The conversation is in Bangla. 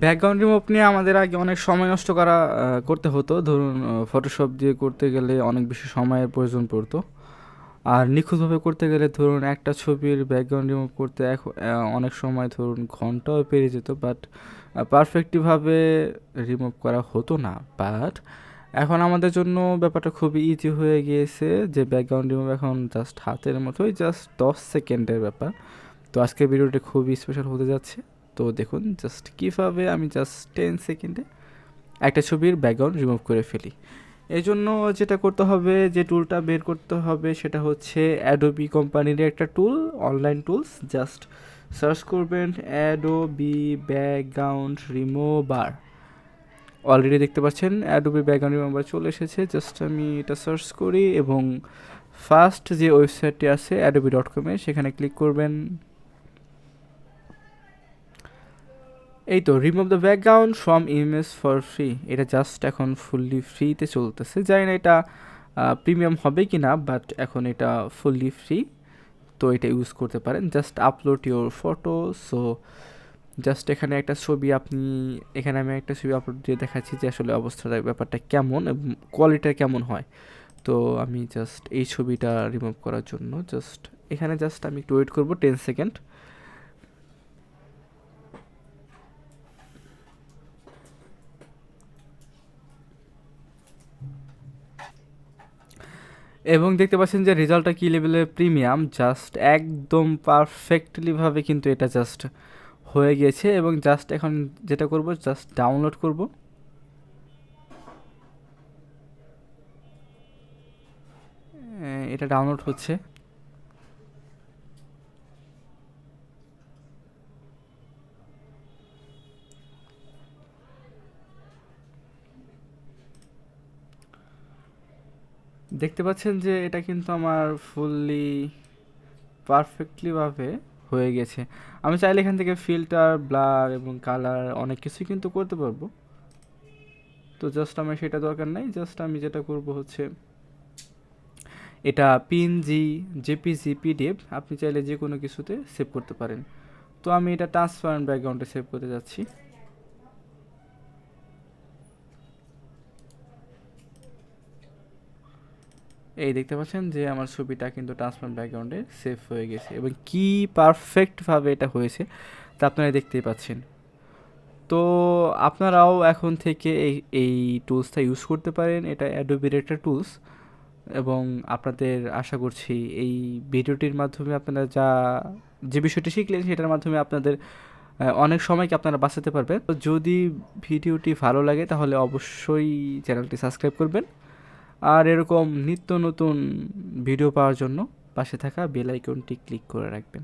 ব্যাকগ্রাউন্ড রিমুভ নিয়ে আমাদের আগে অনেক সময় নষ্ট করতে হতো। ধরুন ফটোশপ দিয়ে করতে গেলে অনেক বেশি সময়ের প্রয়োজন পড়তো। আর নিখুঁতভাবে করতে গেলে ধরুন একটা ছবির ব্যাকগ্রাউন্ড রিমুভ করতে অনেক সময় ধরুন ঘন্টাও পেরিয়ে যেত, বাট পারফেক্টলিভাবে রিমুভ করা হতো না। বাট এখন আমাদের জন্য ব্যাপারটা খুবই ইজি হয়ে গিয়েছে, যে ব্যাকগ্রাউন্ড রিমুভ এখন জাস্ট হাতের মতোই, জাস্ট 10 সেকেন্ডের ব্যাপার। তো আজকের ভিডিওটা খুবই স্পেশাল হতে যাচ্ছে। তো দেখুন জাস্ট কীভাবে আমি জাস্ট 10 সেকেন্ডে একটা ছবির ব্যাকগ্রাউন্ড রিমুভ করে ফেলি। এই জন্য যেটা করতে হবে, যে টুলটা বের করতে হবে সেটা হচ্ছে অ্যাডোবি কোম্পানির একটা টুল, অনলাইন টুলস। জাস্ট সার্চ করবেন অ্যাডোবি ব্যাকগ্রাউন্ড রিমুভার। অলরেডি দেখতে পাচ্ছেন অ্যাডোবি ব্যাকগ্রাউন্ড রিমুভার চলে এসেছে। জাস্ট আমি এটা সার্চ করি এবং ফার্স্ট যে ওয়েবসাইটটি আছে adobe.com-এ, সেখানে ক্লিক করবেন। এই তো remove the background from image for free, এটা জাস্ট এখন ফুললি ফ্রিতে চলতেছে। জানি না এটা প্রিমিয়াম হবে কি না, বাট এখন এটা ফুললি ফ্রি, তো এটা ইউজ করতে পারেন। Just upload your photo. So just এখানে একটা ছবি এখানে আমি একটা ছবি আপলোড দিয়ে দেখাচ্ছি যে আসলে অবস্থাটা ব্যাপারটা কেমন এবং কোয়ালিটিটা কেমন হয়। তো আমি জাস্ট এই ছবিটা রিমুভ করার জন্য এখানে আমি একটু ওয়েট করবো 10 সেকেন্ড। এবং দেখতে পাচ্ছেন যে রেজাল্টটা কী লেভেলের প্রিমিয়াম, জাস্ট একদম পারফেক্টলিভাবে কিন্তু এটা জাস্ট হয়ে গিয়েছে। এবং জাস্ট এখন যেটা করব, জাস্ট ডাউনলোড করব। এটা ডাউনলোড হচ্ছে। দেখতে পাচ্ছেন যে এটা কিন্তু আমার ফুললি পারফেক্টলিভাবে হয়ে গেছে। আমি চাইলে এখান থেকে ফিল্টার, ব্লার এবং কালার অনেক কিছুই কিন্তু করতে পারবো। তো জাস্ট আমার সেটা দরকার নাই। জাস্ট আমি যেটা করব হচ্ছে, এটা পিএনজি, জেপিজি, পিডিএফ আপনি চাইলে যে কোনো কিছুতে সেভ করতে পারেন। তো আমি এটা ট্রান্সপারেন্ট ব্যাকগ্রাউন্ডে সেভ করতে যাচ্ছি। এই দেখতে পাচ্ছেন যে আমার ছবিটা কিন্তু ট্রান্সপারেন্ট ব্যাকগ্রাউন্ডে সেভ হয়ে গেছে এবং কি পারফেক্টভাবে এটা হয়েছে তা আপনারা দেখতেই পাচ্ছেন। তো আপনারাও এখন থেকে এই টুলসটা ইউজ করতে পারেন। এটা অ্যাডোবির একটা টুলস এবং আপনাদের আশা করছি এই ভিডিওটির মাধ্যমে আপনারা যে বিষয়টি শিখলেন সেটার মাধ্যমে আপনাদের অনেক সময়কে আপনারা বাঁচাতে পারবেন। তো যদি ভিডিওটি ভালো লাগে তাহলে অবশ্যই চ্যানেলটি সাবস্ক্রাইব করবেন। আর এরকম নিত্য নতুন ভিডিও পাওয়ার জন্য পাশে থাকা বেল আইকনটি ক্লিক করে রাখবেন।